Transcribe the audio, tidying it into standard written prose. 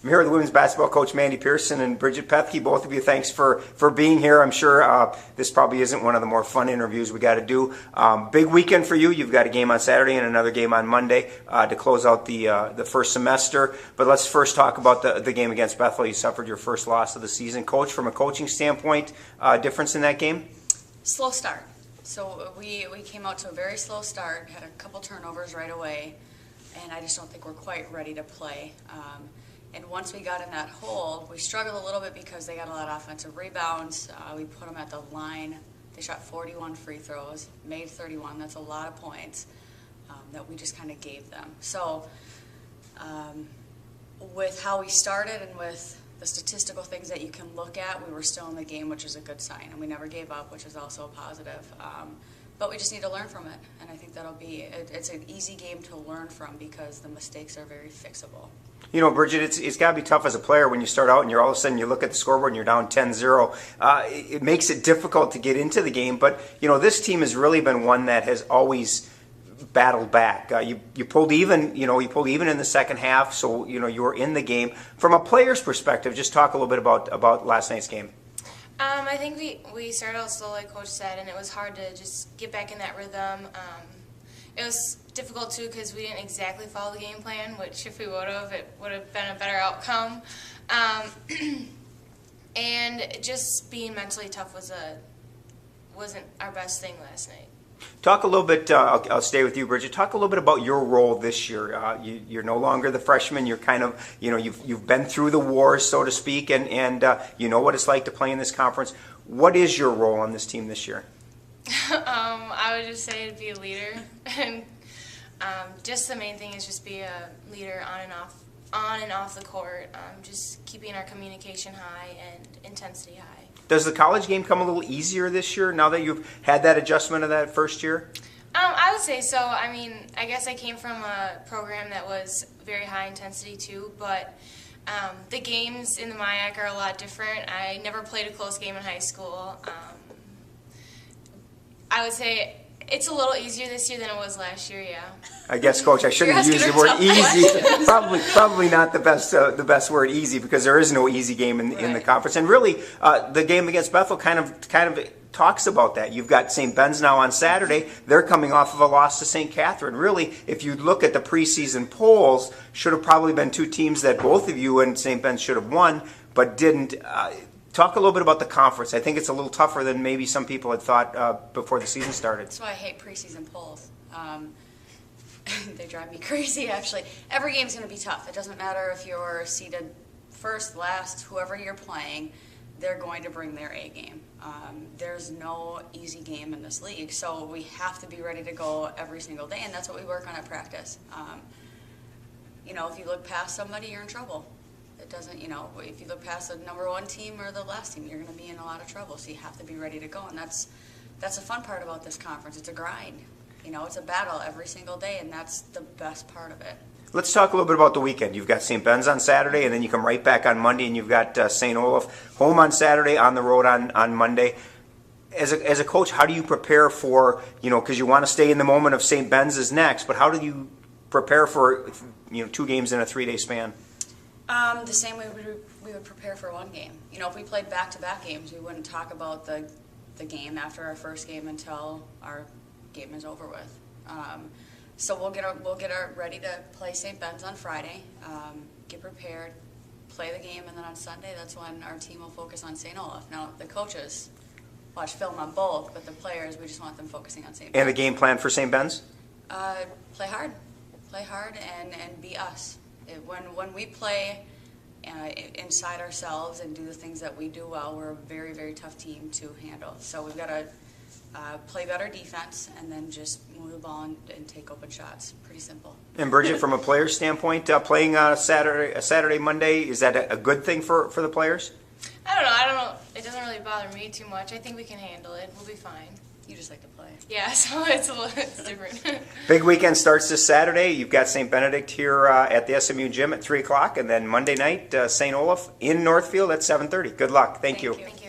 I'm here with women's basketball coach Mandy Pearson and Bridgett Pethke. Both of you, thanks for being here. I'm sure this probably isn't one of the more fun interviews we got to do. Big weekend for you. You've got a game on Saturday and another game on Monday to close out the first semester. But let's first talk about the game against Bethel. You suffered your first loss of the season. Coach, from a coaching standpoint, difference in that game? Slow start. So we came out to a very slow start, had a couple turnovers right away, and I just don't think we're quite ready to play. And once we got in that hole, we struggled a little bit because they got a lot of offensive rebounds. We put them at the line. They shot 41 free throws, made 31. That's a lot of points that we just kind of gave them. So with how we started and with the statistical things that you can look at, we were still in the game, which is a good sign. And we never gave up, which is also a positive. But we just need to learn from it. And I think that'll be, it's an easy game to learn from because the mistakes are very fixable. You know, Bridgett, it's got to be tough as a player when you start out and you're all of a sudden you look at the scoreboard and you're down 10-0. It makes it difficult to get into the game. But, you know, this team has really been one that has always battled back. You pulled even, you pulled even in the second half, so, you were in the game. From a player's perspective, just talk a little bit about last night's game. I think we started out slow, like Coach said, and it was hard to just get back in that rhythm. It was difficult, too, because we didn't exactly follow the game plan, which if we would have, it would have been a better outcome. And just being mentally tough wasn't our best thing last night. Talk a little bit, I'll stay with you, Bridgett. Talk a little bit about your role this year. You're no longer the freshman. You're kind of, you've been through the wars, so to speak, and you know what it's like to play in this conference. What is your role on this team this year? I would just say to be a leader, and just the main thing is just be a leader on and off the court. Just keeping our communication high and intensity high. Does the college game come a little easier this year now that you've had that adjustment of that first year? I would say so. I mean, I guess I came from a program that was very high intensity too, but the games in the MIAC are a lot different. I never played a close game in high school. I would say it's a little easier this year than it was last year, yeah. I guess, Coach, I shouldn't have used the word easy. Probably not the best word, easy, because there is no easy game in the conference. And really, the game against Bethel kind of talks about that. You've got St. Ben's now on Saturday. They're coming off of a loss to St. Catherine. Really, if you look at the preseason polls, should have probably been two teams that both of you and St. Ben's should have won, but didn't. Talk a little bit about the conference. I think it's a little tougher than maybe some people had thought before the season started. That's why I hate preseason polls. They drive me crazy, actually. Every game's going to be tough. It doesn't matter if you're seeded first, last, whoever you're playing, they're going to bring their A game. There's no easy game in this league, so we have to be ready to go every single day, and that's what we work on at practice. If you look past somebody, you're in trouble. It doesn't, if you look past the number one team or the last team, you're going to be in a lot of trouble. So you have to be ready to go, and that's the fun part about this conference. It's a grind. It's a battle every single day, and that's the best part of it. Let's talk a little bit about the weekend. You've got St. Ben's on Saturday, and then you come right back on Monday, and you've got St. Olaf home on Saturday, on the road on Monday. As a coach, how do you prepare for, because you want to stay in the moment of St. Ben's is next, but how do you prepare for, 2 games in a 3-day span? The same way we would prepare for one game. If we played back-to-back games, we wouldn't talk about the game after our first game until our game is over with. So we'll get ready to play St. Ben's on Friday, get prepared, play the game, and then on Sunday, that's when our team will focus on St. Olaf. Now, the coaches watch film on both, but the players, we just want them focusing on St. Ben's. And the game plan for St. Ben's? Play hard and be us. When we play inside ourselves and do the things that we do well, we're a very, very tough team to handle. So we've got to play better defense and then just move the ball and take open shots. Pretty simple. And Bridgett, from a player's standpoint, playing Saturday, Monday, is that a good thing for the players? I don't know. It doesn't really bother me too much. I think we can handle it. We'll be fine. You just like to play. Yeah, so it's different. Big weekend starts this Saturday. You've got St. Benedict here at the SMU gym at 3 o'clock, and then Monday night, St. Olaf in Northfield at 7:30. Good luck. Thank you. Thank you.